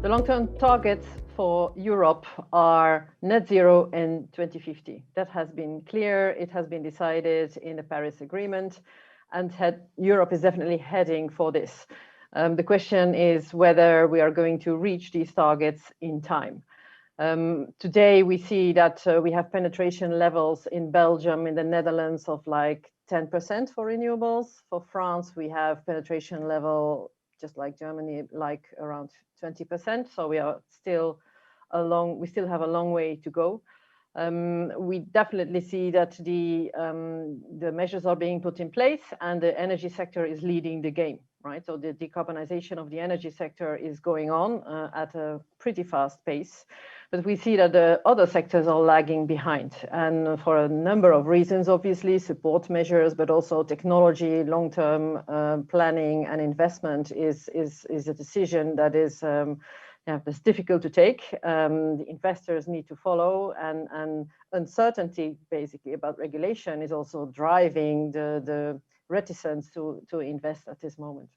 The long-term targets for Europe are net zero in 2050. That has been clear. It has been decided in the Paris Agreement, and Europe is definitely heading for this. The question is whether we are going to reach these targets in time. Today, we see that we have penetration levels in Belgium, in the Netherlands, of like 10% for renewables. For France, we have penetration level, just like Germany, like around 20%. So we still have a long way to go. We definitely see that the measures are being put in place, and the energy sector is leading the game, right? So the decarbonization of the energy sector is going on at a pretty fast pace. But we see that the other sectors are lagging behind, and for a number of reasons, obviously, support measures, but also technology, long-term planning and investment is a decision that is it's difficult to take. The investors need to follow, and uncertainty basically about regulation is also driving the reticence to invest at this moment.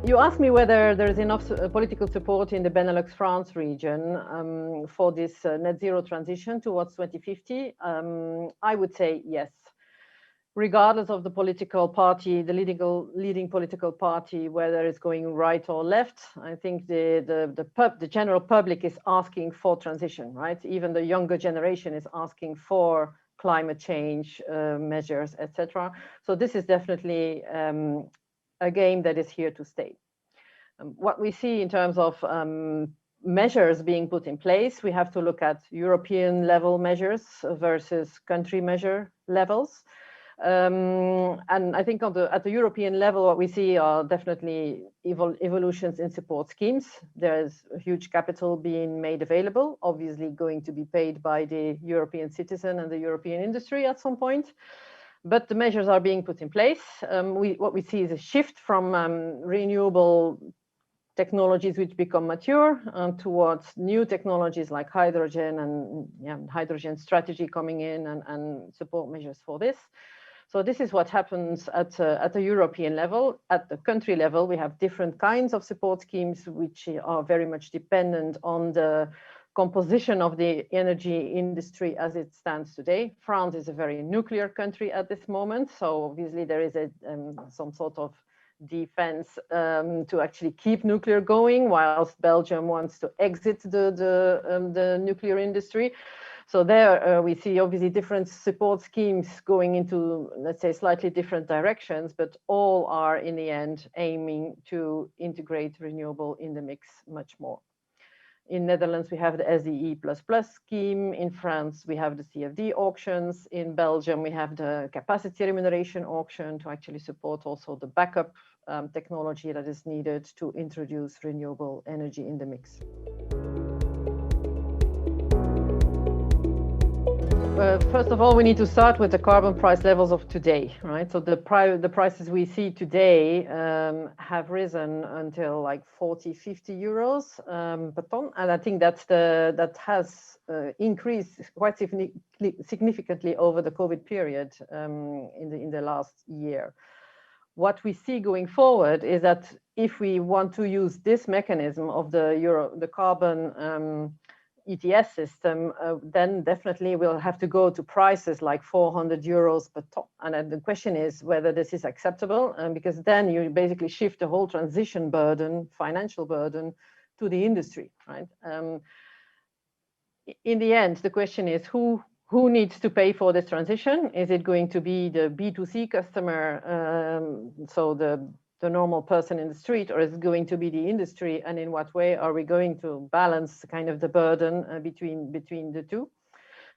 You asked me whether there is enough political support in the Benelux France region for this net zero transition towards 2050. I would say yes. Regardless of the political party, the leading political party, whether it's going right or left, I think the general public is asking for transition, right? Even the younger generation is asking for climate change measures, etc. So this is definitely a game that is here to stay. What we see in terms of measures being put in place, we have to look at European level measures versus country measure levels. And I think at the European level, what we see are definitely evolutions in support schemes. There's huge capital being made available, obviously going to be paid by the European citizen and the European industry at some point. But the measures are being put in place. What we see is a shift from renewable technologies which become mature towards new technologies like hydrogen, and hydrogen strategy coming in, and support measures for this. So this is what happens at the European level. At the country level, we have different kinds of support schemes which are very much dependent on the composition of the energy industry as it stands today. France is a very nuclear country at this moment, so obviously there is some sort of defense to actually keep nuclear going, whilst Belgium wants to exit the nuclear industry. So there we see obviously different support schemes going into, let's say, slightly different directions, but all are in the end aiming to integrate renewable in the mix much more. In Netherlands, we have the SDE++ scheme. In France, we have the CFD auctions. In Belgium, we have the capacity remuneration auction to actually support also the backup technology that is needed to introduce renewable energy in the mix. First of all, we need to start with the carbon price levels of today, right? So the prices we see today have risen until like 40-50 euros per ton, and I think that has increased quite significantly over the COVID period in the last year. What we see going forward is that if we want to use this mechanism of the carbon ETS system, then definitely we'll have to go to prices like 400 euros per ton. And the question is whether this is acceptable, because then you basically shift the whole transition burden, financial burden, to the industry, right? In the end, the question is who needs to pay for this transition? Is it going to be the B2C customer, so the normal person in the street, or is it going to be the industry, and in what way are we going to balance kind of the burden between the two?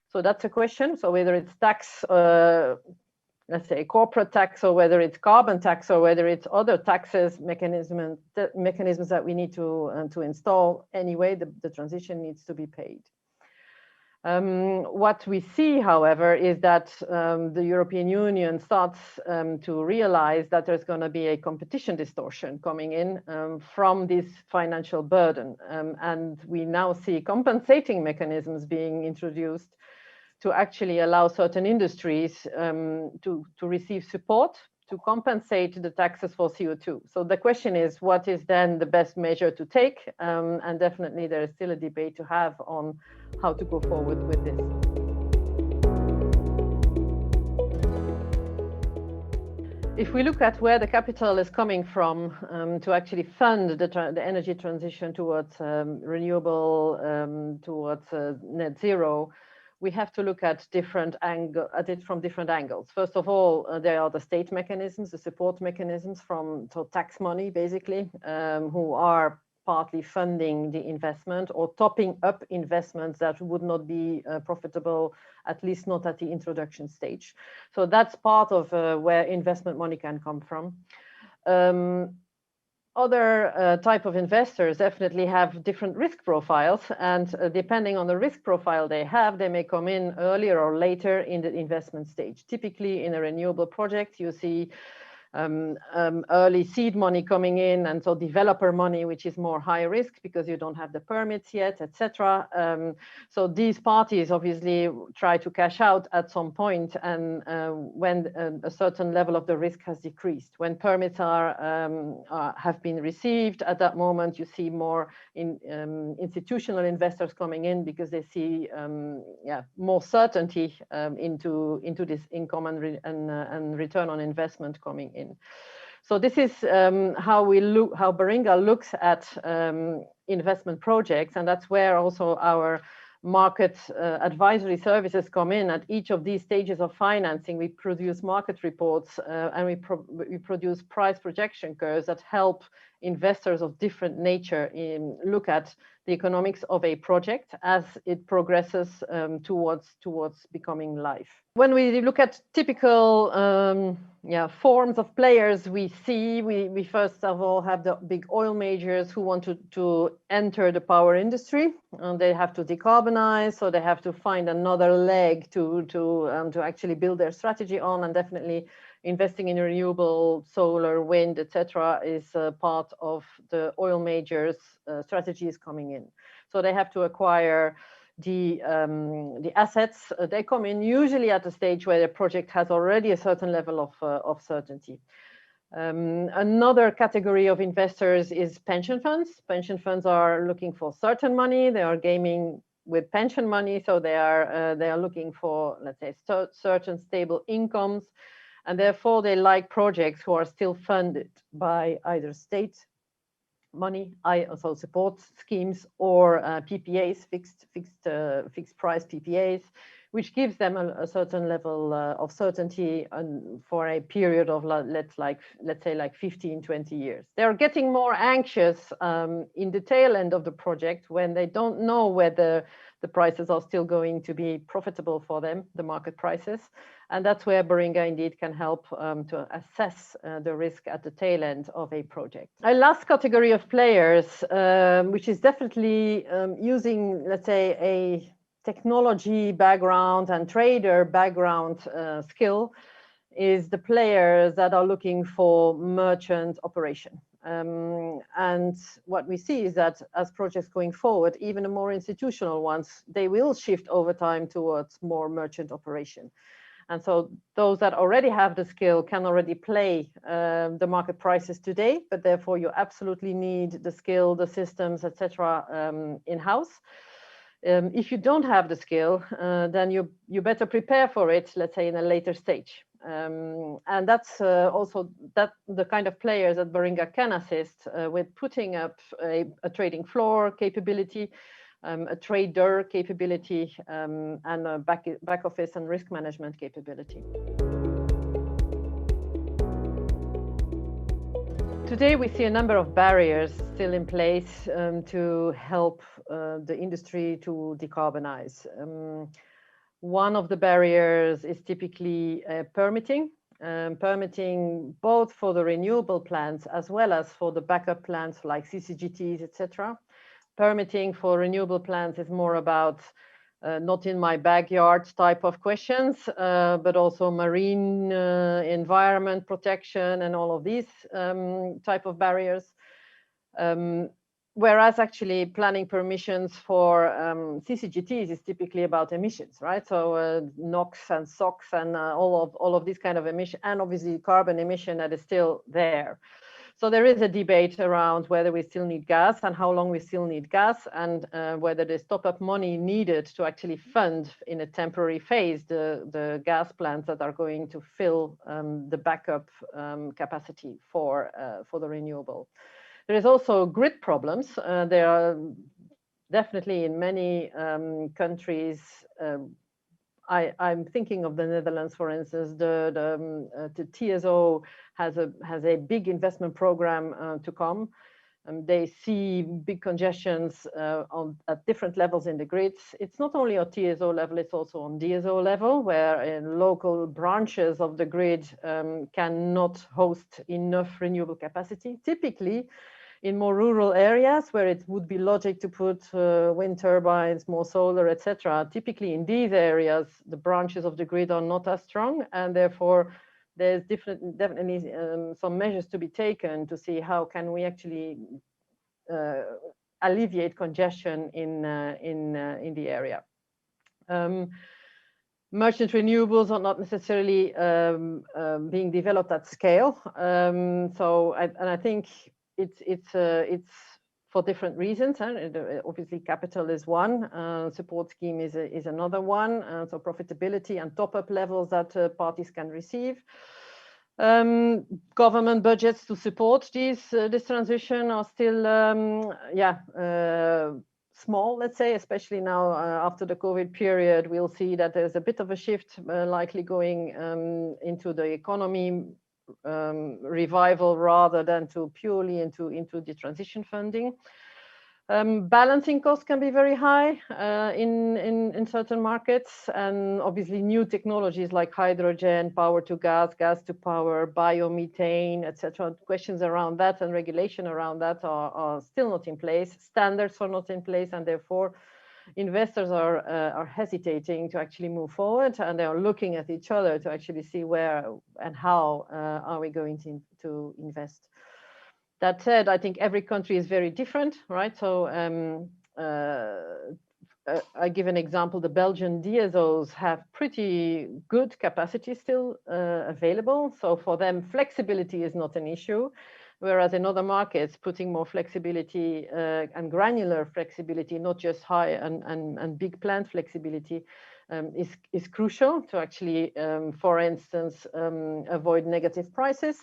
So that's a question. So whether it's tax, let's say corporate tax, or whether it's carbon tax, or whether it's other taxes mechanisms that we need to install, anyway, the transition needs to be paid. What we see, however, is that the European Union starts to realize that there's going to be a competition distortion coming in from this financial burden. And we now see compensating mechanisms being introduced to actually allow certain industries to receive support to compensate the taxes for CO2. So the question is, what is then the best measure to take? And definitely there is still a debate to have on how to go forward with this. If we look at where the capital is coming from to actually fund the energy transition towards renewable, towards net zero, we have to look at it from different angles. First of all, there are the state mechanisms, the support mechanisms from tax money, basically, who are partly funding the investment or topping up investments that would not be profitable, at least not at the introduction stage. So that's part of where investment money can come from. Other type of investors definitely have different risk profiles, and depending on the risk profile they have, they may come in earlier or later in the investment stage. Typically in a renewable project, you see early seed money coming in, and so developer money, which is more high risk because you don't have the permits yet, etc. So these parties obviously try to cash out at some point, and when a certain level of the risk has decreased. When permits have been received, at that moment you see more institutional investors coming in because they see more certainty into this income and return on investment coming in. So this is how Baringa looks at investment projects, and that's where also our market advisory services come in. At each of these stages of financing, we produce market reports and we produce price projection curves that help investors of different nature look at the economics of a project as it progresses towards becoming live. When we look at typical forms of players, we first of all have the big oil majors who want to enter the power industry, and they have to decarbonize, so they have to find another leg to actually build their strategy on, and definitely investing in renewable, solar, wind, etc. is part of the oil majors' strategies coming in. So they have to acquire the assets. They come in usually at a stage where the project has already a certain level of certainty. Another category of investors is pension funds. Pension funds are looking for certain money. They are gaming with pension money, so they are looking for, let's say, certain stable incomes, and therefore they like projects who are still funded by either state money, also support schemes, or PPAs, fixed price PPAs, which gives them a certain level of certainty for a period of let's say like 15, 20 years. They're getting more anxious in the tail end of the project when they don't know whether the prices are still going to be profitable for them, the market prices. And that's where Baringa indeed can help to assess the risk at the tail end of a project. A last category of players, which is definitely using, let's say, a technology background and trader background skill, is the players that are looking for merchant operation. And what we see is that as projects going forward, even the more institutional ones, they will shift over time towards more merchant operation. And so those that already have the skill can already play the market prices today, but therefore you absolutely need the skill, the systems, etc. In-house. If you don't have the skill, then you better prepare for it, let's say, in a later stage. And that's also the kind of players that Baringa can assist with putting up a trading floor capability, a trader capability, and a back office and risk management capability. Today we see a number of barriers still in place to help the industry to decarbonize. One of the barriers is typically permitting. Permitting both for the renewable plants as well as for the backup plants like CCGTs, etc. Permitting for renewable plants is more about not in my backyard type of questions, but also marine environment protection and all of these type of barriers. Whereas actually planning permissions for CCGTs is typically about emissions, right? So NOx and SOx and all of these kind of emission, and obviously carbon emission that is still there. So there is a debate around whether we still need gas and how long we still need gas, and whether there's top-up money needed to actually fund in a temporary phase the gas plants that are going to fill the backup capacity for the renewable. There is also grid problems. There are definitely in many countries. I'm thinking of the Netherlands, for instance. The TSO has a big investment program to come. They see big congestions at different levels in the grids. It's not only on TSO level, it's also on DSO level, where in local branches of the grid cannot host enough renewable capacity. Typically, in more rural areas where it would be logic to put wind turbines, more solar, etc. Typically in these areas, the branches of the grid are not as strong, and therefore there's definitely some measures to be taken to see how can we actually alleviate congestion in the area. Merchant renewables are not necessarily being developed at scale. I think it's for different reasons. Obviously, capital is one. Support scheme is another one. So profitability and top-up levels that parties can receive. Government budgets to support this transition are still, small, let's say, especially now after the COVID period. We'll see that there's a bit of a shift likely going into the economy revival rather than to purely into the transition funding. Balancing costs can be very high in certain markets, and obviously new technologies like hydrogen, power to gas, gas to power, biomethane, etc. Questions around that and regulation around that are still not in place. Standards are not in place, and therefore investors are hesitating to actually move forward, and they are looking at each other to actually see where and how are we going to invest. That said, I think every country is very different, right? So I give an example. The Belgian DSOs have pretty good capacity still available. So for them, flexibility is not an issue. Whereas in other markets, putting more flexibility and granular flexibility, not just high and big plant flexibility, is crucial to actually, for instance, avoid negative prices.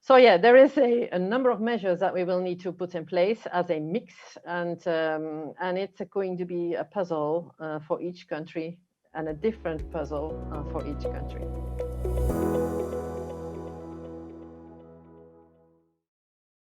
So yeah, there is a number of measures that we will need to put in place as a mix, and it's going to be a puzzle for each country, and a different puzzle for each country.